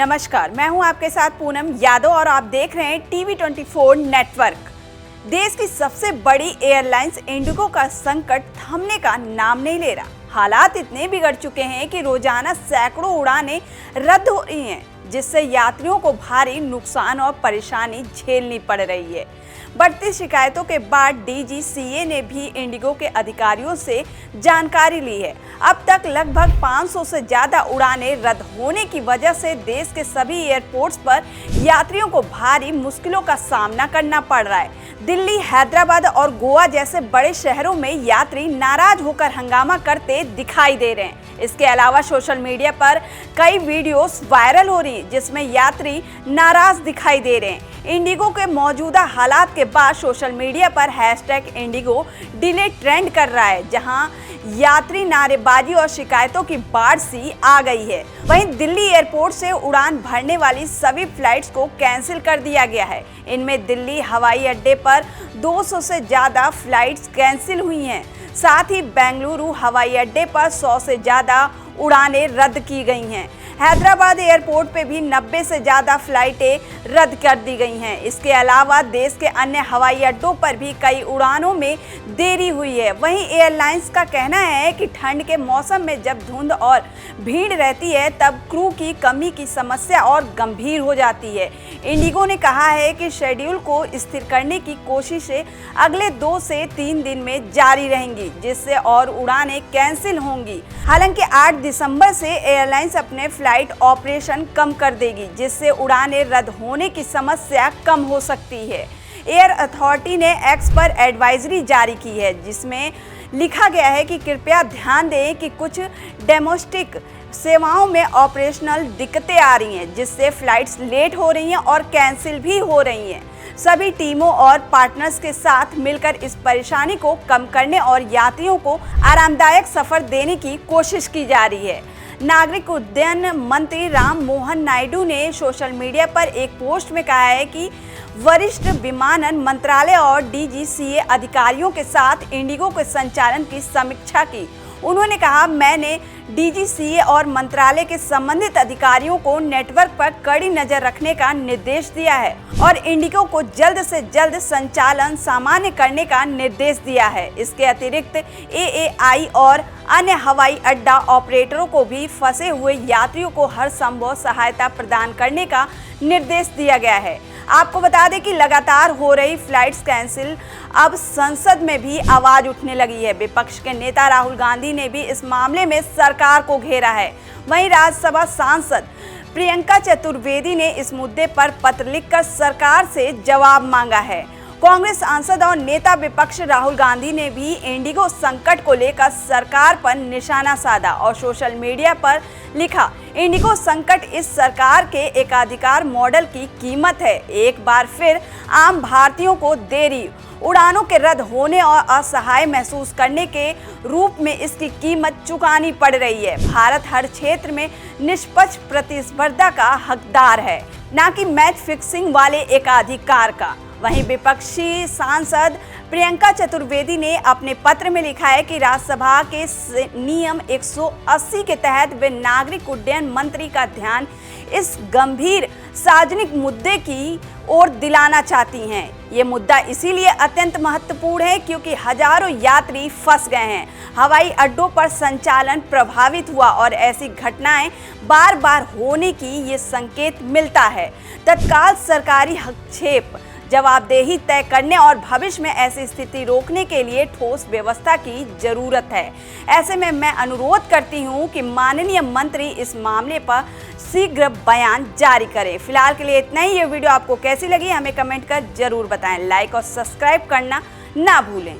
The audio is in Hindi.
नमस्कार, मैं हूं आपके साथ पूनम यादव और आप देख रहे हैं टीवी 24 नेटवर्क। देश की सबसे बड़ी एयरलाइंस इंडिगो का संकट थमने का नाम नहीं ले रहा। हालात इतने बिगड़ चुके हैं कि रोजाना सैकड़ों उड़ानें रद्द हो रही हैं, जिससे यात्रियों को भारी नुकसान और परेशानी झेलनी पड़ रही है। बढ़ती शिकायतों के बाद डीजीसीए ने भी इंडिगो के अधिकारियों से जानकारी ली है। अब तक लगभग 500 से ज़्यादा उड़ानें रद्द होने की वजह से देश के सभी एयरपोर्ट्स पर यात्रियों को भारी मुश्किलों का सामना करना पड़ रहा है। दिल्ली, हैदराबाद और गोवा जैसे बड़े शहरों में यात्री नाराज होकर हंगामा करते दिखाई दे रहे हैं। इसके अलावा सोशल मीडिया पर कई वीडियोस वायरल हो रही हैं, जिसमें यात्री नाराज दिखाई दे रहे हैं। इंडिगो के मौजूदा हालात के बाद सोशल मीडिया पर #इंडिगो डिले ट्रेंड कर रहा है, जहां यात्री नारेबाजी और शिकायतों की बाढ़ सी आ गई है। वहीं दिल्ली एयरपोर्ट से उड़ान भरने वाली सभी फ्लाइट्स को कैंसिल कर दिया गया है। इनमें दिल्ली हवाई अड्डे पर 200 से ज़्यादा फ्लाइट्स कैंसिल हुई हैं। साथ ही बेंगलुरु हवाई अड्डे पर 100 से ज़्यादा उड़ानें रद्द की गई हैं। हैदराबाद एयरपोर्ट पे भी 90 से ज़्यादा फ्लाइटें रद्द कर दी गई हैं। इसके अलावा देश के अन्य हवाई अड्डों पर भी कई उड़ानों में देरी हुई है। वहीं एयरलाइंस का कहना है कि ठंड के मौसम में जब धुंध और भीड़ रहती है, तब क्रू की कमी की समस्या और गंभीर हो जाती है। इंडिगो ने कहा है कि शेड्यूल को स्थिर करने की कोशिशें अगले 2 से 3 दिन में जारी रहेंगी, जिससे और उड़ानें कैंसिल होंगी। हालांकि 8 दिसंबर से एयरलाइंस अपने फ्लाइट ऑपरेशन कम कर देगी, जिससे उड़ानें रद्द होने की समस्या कम हो सकती है। एयर अथॉरिटी ने एक्स पर एडवाइजरी जारी की है, जिसमें लिखा गया है कि कृपया ध्यान दें कि कुछ डोमेस्टिक सेवाओं में ऑपरेशनल दिक्कतें आ रही हैं, जिससे फ्लाइट्स लेट हो रही हैं और कैंसिल भी हो रही हैं। सभी टीमों और पार्टनर्स के साथ मिलकर इस परेशानी को कम करने और यात्रियों को आरामदायक सफर देने की कोशिश की जा रही है। नागरिक उड्डयन मंत्री राम मोहन नायडू ने सोशल मीडिया पर एक पोस्ट में कहा है कि वरिष्ठ विमानन मंत्रालय और डीजीसीए अधिकारियों के साथ इंडिगो के संचालन की समीक्षा की। उन्होंने कहा, मैंने डीजीसीए और मंत्रालय के संबंधित अधिकारियों को नेटवर्क पर कड़ी नजर रखने का निर्देश दिया है और इंडिगो को जल्द से जल्द संचालन सामान्य करने का निर्देश दिया है। इसके अतिरिक्त एएआई और अन्य हवाई अड्डा ऑपरेटरों को भी फंसे हुए यात्रियों को हर संभव सहायता प्रदान करने का निर्देश दिया गया है। आपको बता दें कि लगातार हो रही फ्लाइट्स कैंसिल अब संसद में भी आवाज उठने लगी है। विपक्ष के नेता राहुल गांधी ने भी इस मामले में सरकार को घेरा है। वहीं राज्यसभा सांसद प्रियंका चतुर्वेदी ने इस मुद्दे पर पत्र लिखकर सरकार से जवाब मांगा है। कांग्रेस सांसद और नेता विपक्ष राहुल गांधी ने भी इंडिगो संकट को लेकर सरकार पर निशाना साधा और सोशल मीडिया पर लिखा, इंडिगो संकट इस सरकार के एकाधिकार मॉडल की कीमत है। एक बार फिर आम भारतीयों को देरी, उड़ानों के रद्द होने और असहाय महसूस करने के रूप में इसकी कीमत चुकानी पड़ रही है। भारत हर क्षेत्र में निष्पक्ष प्रतिस्पर्धा का हकदार है, न कि मैच फिक्सिंग वाले एकाधिकार का। वहीं विपक्षी सांसद प्रियंका चतुर्वेदी ने अपने पत्र में लिखा है कि राज्यसभा के नियम 180 के तहत वे नागरिक उड्डयन मंत्री का ध्यान इस गंभीर सार्वजनिक मुद्दे की ओर दिलाना चाहती हैं। ये मुद्दा इसीलिए अत्यंत महत्वपूर्ण है क्योंकि हजारों यात्री फंस गए हैं, हवाई अड्डों पर संचालन प्रभावित हुआ और ऐसी घटनाएं बार बार होने की ये संकेत मिलता है। तत्काल सरकारी हस्तक्षेप, जवाबदेही तय करने और भविष्य में ऐसी स्थिति रोकने के लिए ठोस व्यवस्था की जरूरत है। ऐसे में मैं अनुरोध करती हूं कि माननीय मंत्री इस मामले पर शीघ्र बयान जारी करें। फिलहाल के लिए इतना ही। ये वीडियो आपको कैसी लगी हमें कमेंट कर जरूर बताएं। लाइक और सब्सक्राइब करना ना भूलें।